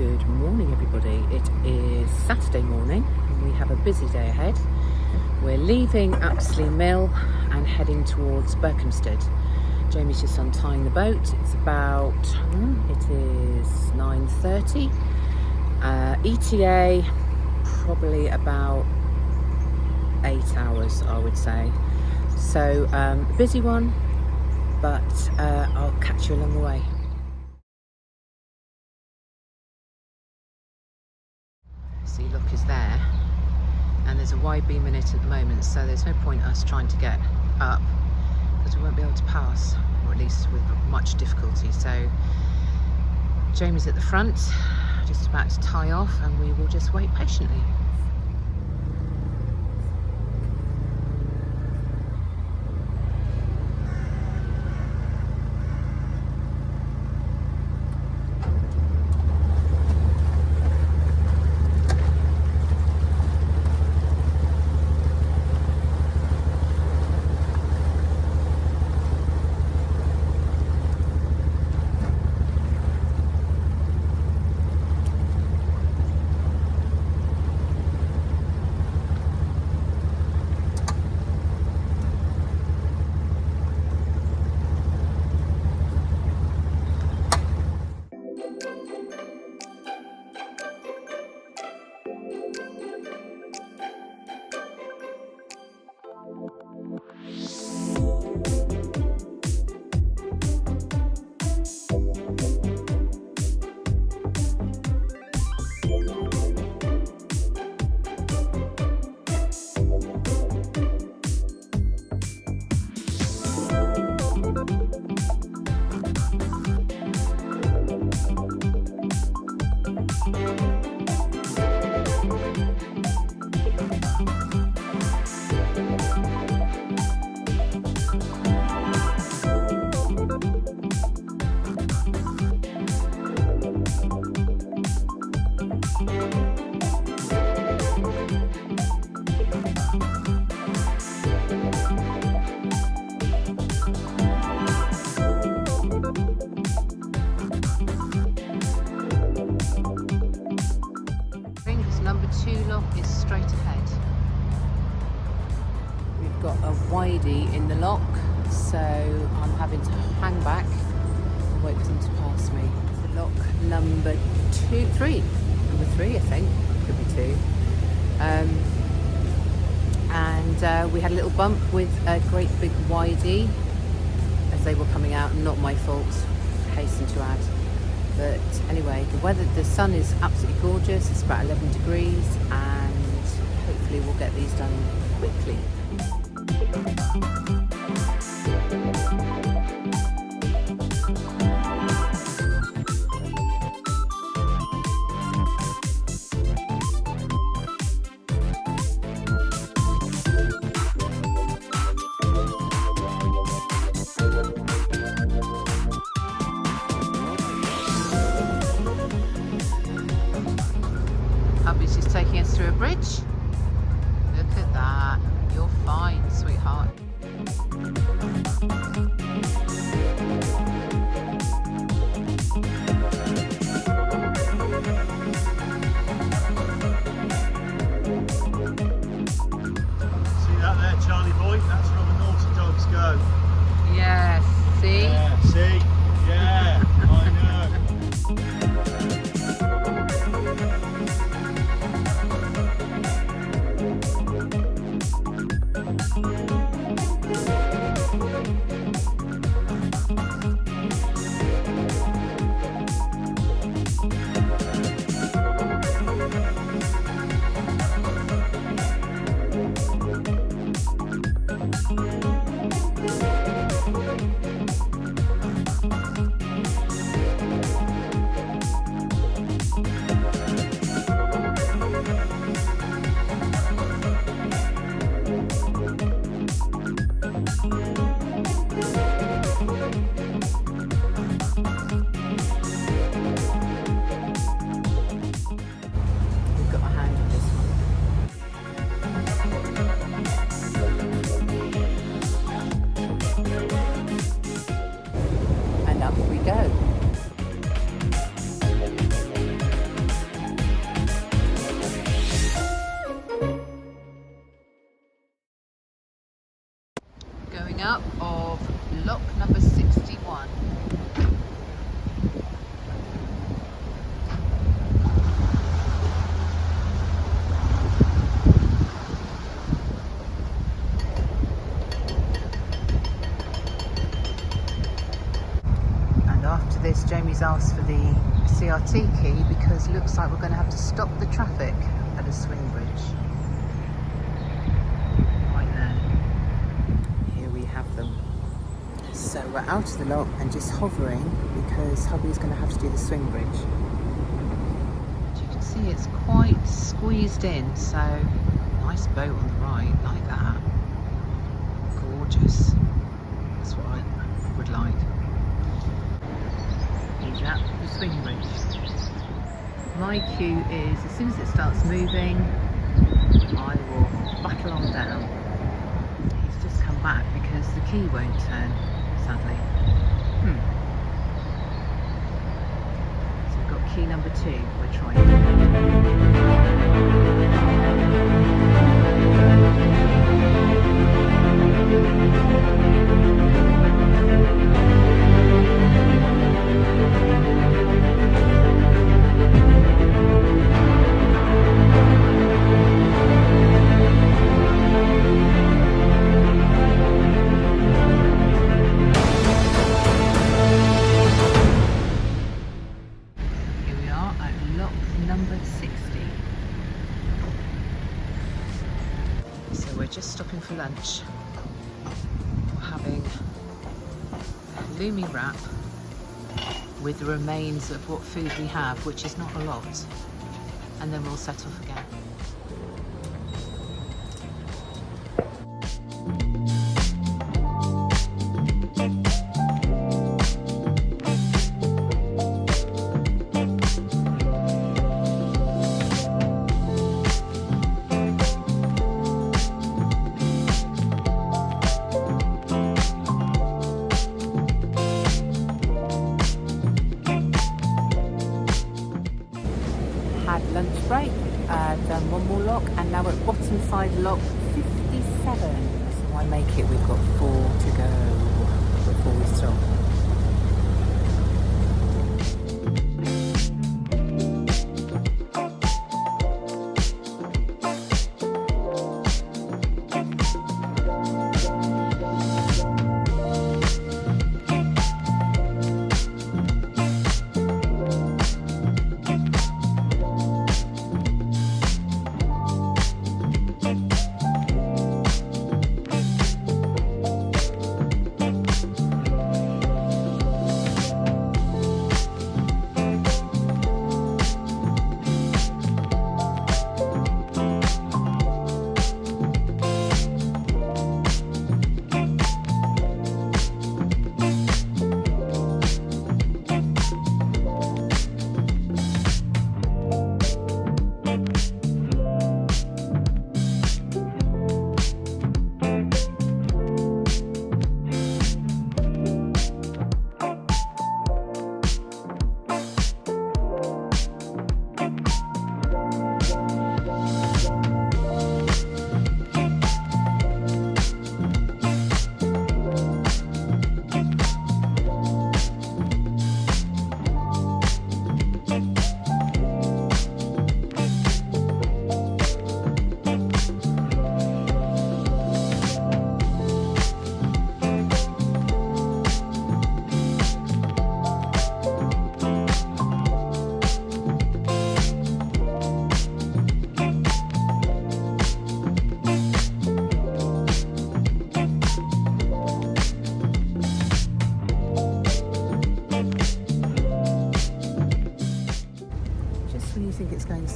Good morning everybody, it is Saturday morning and we have a busy day ahead. We're leaving Apsley Mill and heading towards Berkhamsted. Jamie's just untying the boat. It's about, it is 9:30. ETA probably about 8 hours I would say. So a busy one, but I'll catch you along the way. See, look is there, and there's a wide beam in it at the moment, so there's no point us trying to get up because we won't be able to pass, or at least with much difficulty. So Jamie's at the front, just about to tie off, and we will just wait patiently. Number 2 lock is straight ahead. We've got a widey in the lock, so I'm having to hang back and wait for them to pass me. It's lock number 3 I think, could be 2. And we had a little bump with a great big widey as they were coming out, not my fault, hasten to add. But anyway, the sun is absolutely gorgeous. It's about 11 degrees, and hopefully we'll get these done quickly. Hubby's just taking us through a bridge. Look at that. You're fine, sweetheart. See that there, Charlie boy? That's where the naughty dogs go. Yes, see? Yeah, see? Yeah, I know. coming up of lock number 61. And after this, Jamie's asked for the CRT key because it looks like we're going to have to stop the traffic at a swing bridge. So we're out of the lock and just hovering because hubby's going to have to do the swing bridge. As you can see, it's quite squeezed in, so nice boat on the right, like that. Gorgeous. That's what I would like. He's at the swing bridge. My cue is, as soon as it starts moving, I will battle on down. He's just come back because the key won't turn. Sadly. So we've got key number 2 we're trying. Just stopping for lunch. We're having a halloumi wrap with the remains of what food we have, which is not a lot, and then we'll set off again. Lunch break, done one more lock, and now we're at bottom side lock 57. So I make it, we've got 4 to go before we stop.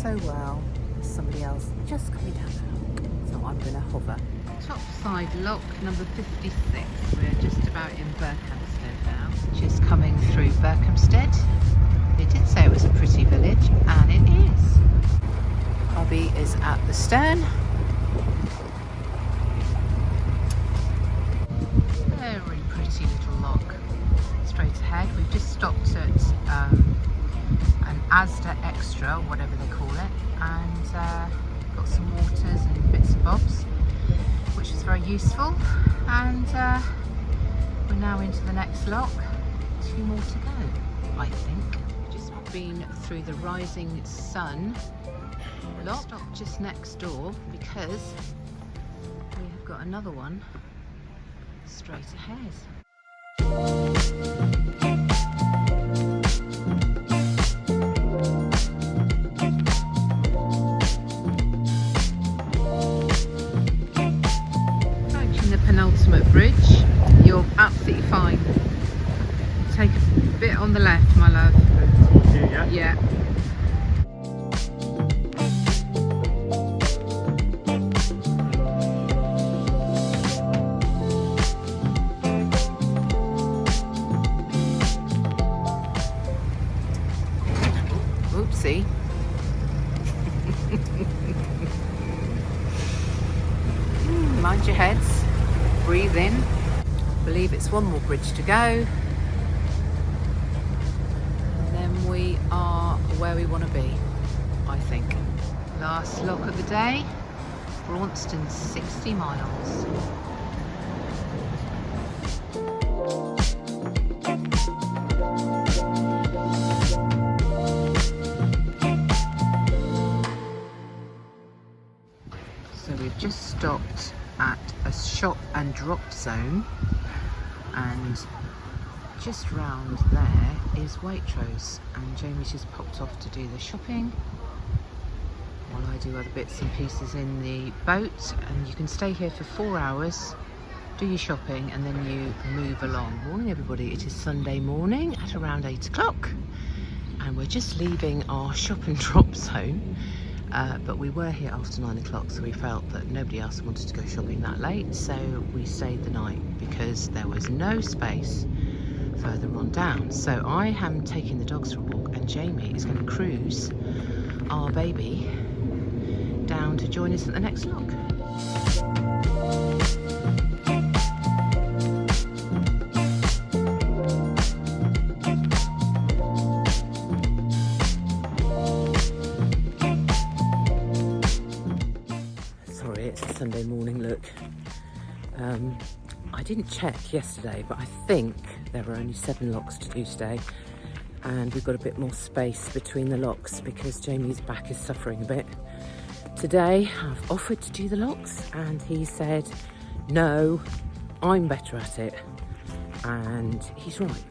so well. There's somebody else just coming down the lock, so I'm going to hover. Top side lock number 56. We're just about in Berkhamsted now. Just coming through Berkhamsted. They did say it was a pretty village, and it is. Hobby is at the stern. Very pretty little lock. Straight ahead. We've just stopped at an Asda Extra, whatever they call it, and got some waters and bits and bobs. which was very useful. And we're now into the next lock. 2 more to go, I think. Just been through the Rising Sun lock, stopped just next door because we have got another one straight ahead. Approaching the penultimate bridge. You're absolutely fine. Take a bit on the left, my love. Towards you, yeah? Yeah. Oopsie. Mind your heads. Breathe in. Believe it's one more bridge to go. And then we are where we want to be, I think. Last lock of the day. Braunston, 60 miles. So we've just stopped at a shop and drop zone, and just round there is Waitrose, and Jamie's just popped off to do the shopping while I do other bits and pieces in the boat. And you can stay here for 4 hours, do your shopping, and then you move along. Morning everybody, it is Sunday morning at around 8 o'clock, and we're just leaving our shop and drop zone. But we were here after 9 o'clock, so we felt that nobody else wanted to go shopping that late, so we stayed the night because there was no space further on down. So I am taking the dogs for a walk, and Jamie is going to cruise our baby down to join us at the next lock. It's a Sunday morning look. I didn't check yesterday, but I think there were only 7 locks to do today, and we've got a bit more space between the locks because Jamie's back is suffering a bit. Today I've offered to do the locks and he said no, I'm better at it, and he's right,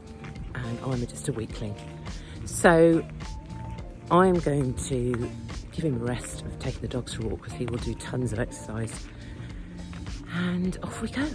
and I'm just a weakling. So I'm going to give him a rest of taking the dogs for a walk because he will do tons of exercise, and off we go.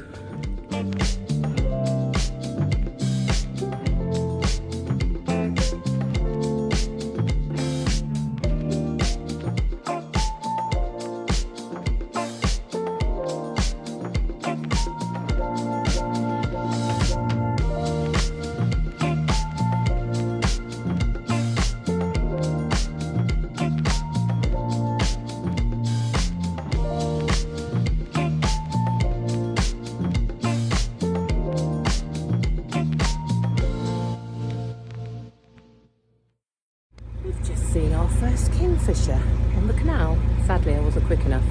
Seen our first kingfisher on the canal. Sadly I wasn't quick enough,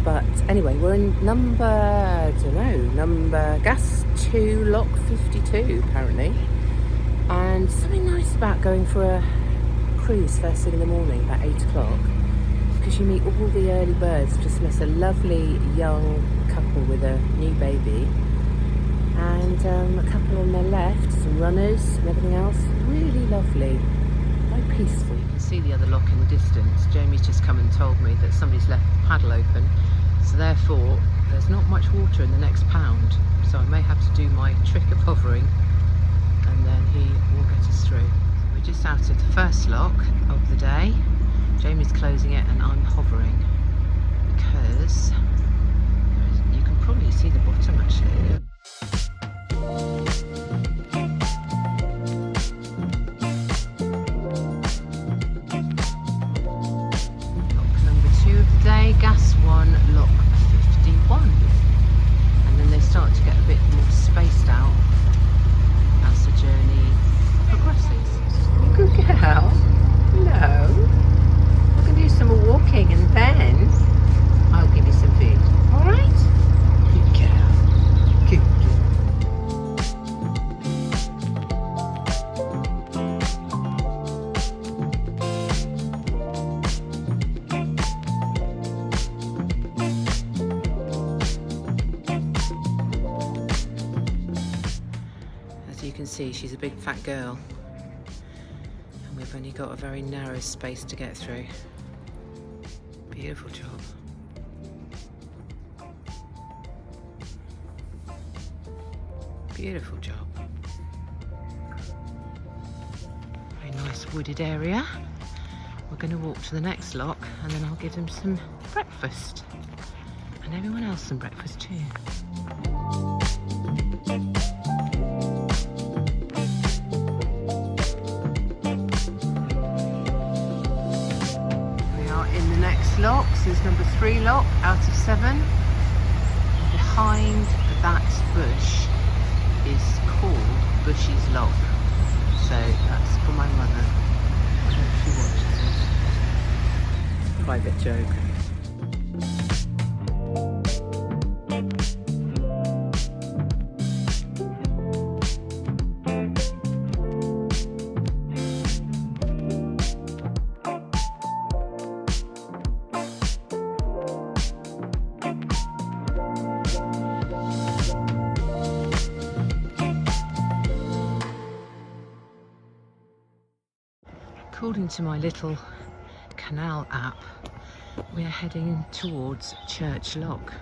but anyway, we're in number gas 2 lock 52 apparently, and something nice about going for a cruise first thing in the morning about 8 o'clock, because you meet all the early birds. Just met a lovely young couple with a new baby, and a couple on their left, some runners and everything else. Really lovely, very peaceful. You can see the other lock in the distance. Jamie's just come and told me that somebody's left the paddle open, so therefore there's not much water in the next pound, so I may have to do my trick of hovering and then he will get us through. We're just out of the first lock of the day. Jamie's closing it and I'm hovering because you can probably see the bottom actually. Gas 1 lock 51, and then they start to get a bit more spaced out as the journey progresses. Good girl. No, we can do some more walking and then I'll give you some food. All right. can see, she's a big fat girl. And we've only got a very narrow space to get through. Beautiful job. Beautiful job. Very nice wooded area. We're going to walk to the next lock and then I'll give them some breakfast. And everyone else some breakfast too. We are in the next lock. So it's number 3 lock out of 7. Behind that bush is called Bushy's Lock. So that's for my mother. I hope she watches it. Private joke. According to my little canal app, we are heading towards Church Lock.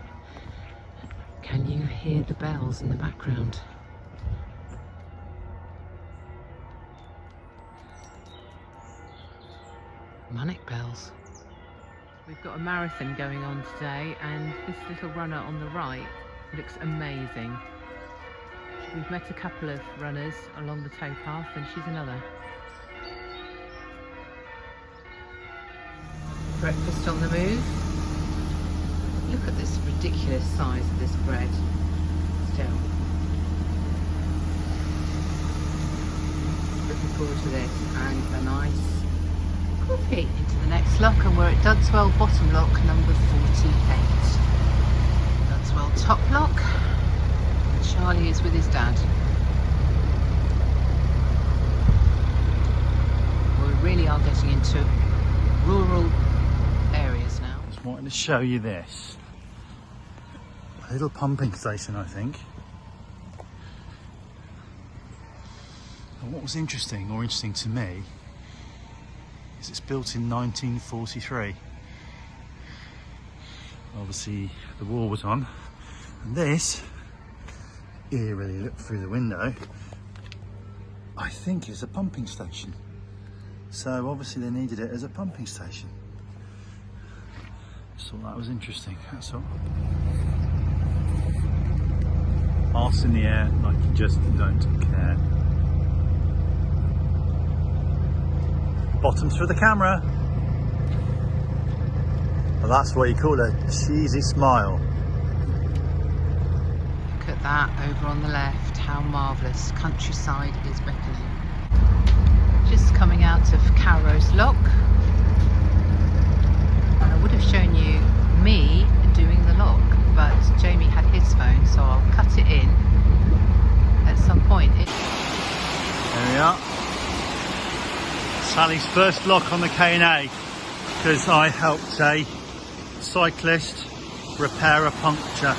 Can you hear the bells in the background? Manic bells. We've got a marathon going on today and this little runner on the right looks amazing. We've met a couple of runners along the towpath and she's another. Breakfast on the move. Look at this ridiculous size of this bread. Still. Looking forward to this and a nice coffee. Into the next lock and we're at Dudswell bottom lock number 48. Dudswell top lock. And Charlie is with his dad. We really are getting into rural areas now. Just wanted to show you this. A little pumping station, I think. And what was interesting to me, is it's built in 1943. Obviously the war was on. And this, eerily look through the window, I think is a pumping station. So obviously they needed it as a pumping station. Just thought that was interesting, that's all. Arse in the air like you just don't care. Bottoms for the camera. Well, that's what you call a cheesy smile. Look at that over on the left, how marvellous. Countryside is beckoning. Just coming out of Calrose Lock. And I would have shown you me doing the lock, but Jamie had his phone, so I'll cut it in at some point. There we are. Sally's first lock on the K&A, because I helped a cyclist repair a puncture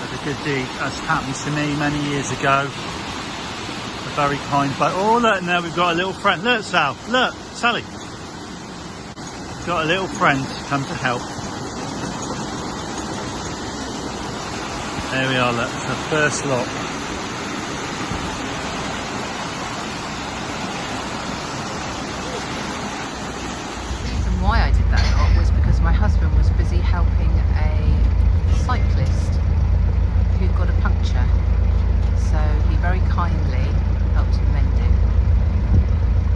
with a good deed, as happened to me many years ago. A very kind bloke. Oh look, now we've got a little friend. Look Sal, look, Sally. Got a little friend come to help. There we are, look, the first lock. The reason why I did that lot was because my husband was busy helping a cyclist who got a puncture. So he very kindly helped him mend it.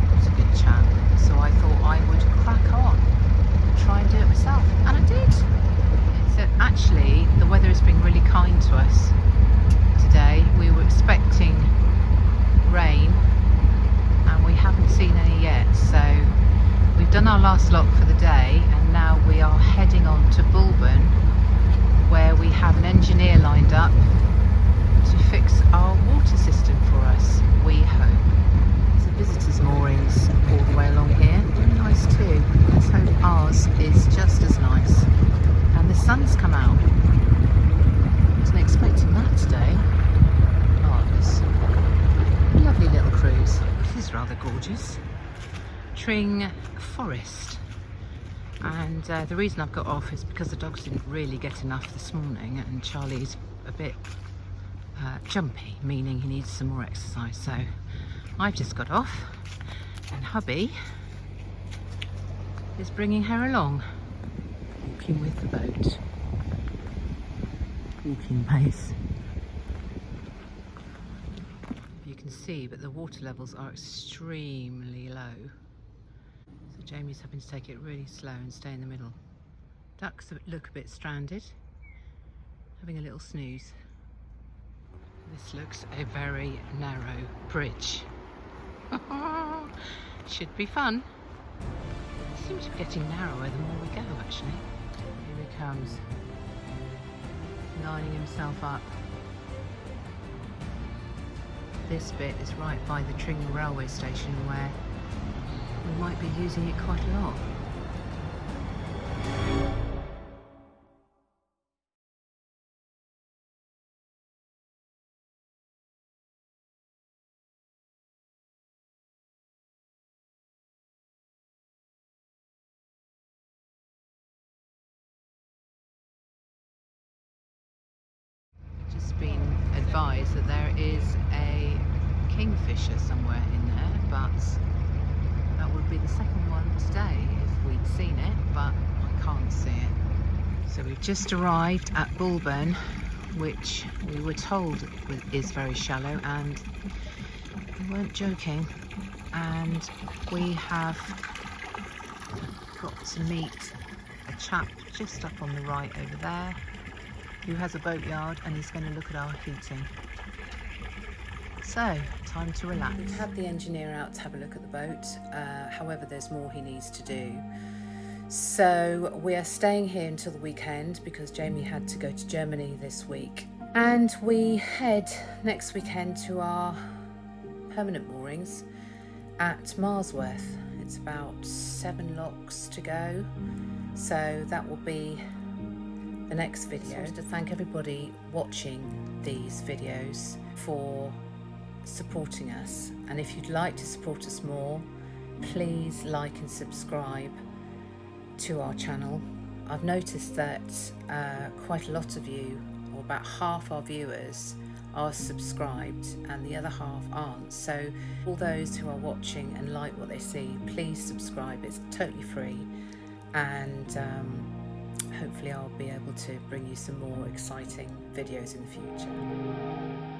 He was a good chap. So I thought I would crack on and try and do it myself. And I did. So actually, the weather has been really kind to us today. We were expecting rain and we haven't seen any yet. So we've done our last lock for the day and now we are heading on to Bulbourne, where we have an engineer lined up to fix our water system for us, we hope. There's a visitors moorings all the way along here. Really nice too. Let's hope ours is just as nice. And the sun's come out. Wasn't expecting that today. Marvellous. forest. And the reason I've got off is because the dogs didn't really get enough this morning, and Charlie's a bit jumpy, meaning he needs some more exercise. So I've just got off, and hubby is bringing her along, walking with the boat, walking pace. You can see, but the water levels are extremely low. So Jamie's having to take it really slow and stay in the middle. Ducks look a bit stranded, having a little snooze. This looks a very narrow bridge. Should be fun. It seems to be getting narrower the more we go, actually. Here he comes, lining himself up. This bit is right by the Tring railway station, where we might be using it quite a lot. Just been advised that there is a kingfisher somewhere in there, but that would be the second one today if we'd seen it, but I can't see it. So we've just arrived at Bulbourne, which we were told is very shallow, and we weren't joking. And we have got to meet a chap just up on the right over there, who has a boatyard, and he's going to look at our heating. So, time to relax. We've had the engineer out to have a look at the boat, however there's more he needs to do. So we are staying here until the weekend because Jamie had to go to Germany this week. And we head next weekend to our permanent moorings at Marsworth. It's about 7 locks to go, so that will be the next video. I wanted to thank everybody watching these videos for supporting us, and if you'd like to support us more, please like and subscribe to our channel. I've noticed that quite a lot of you, or about half our viewers, are subscribed and the other half aren't. So all those who are watching and like what they see, please subscribe. It's totally free, and hopefully I'll be able to bring you some more exciting videos in the future.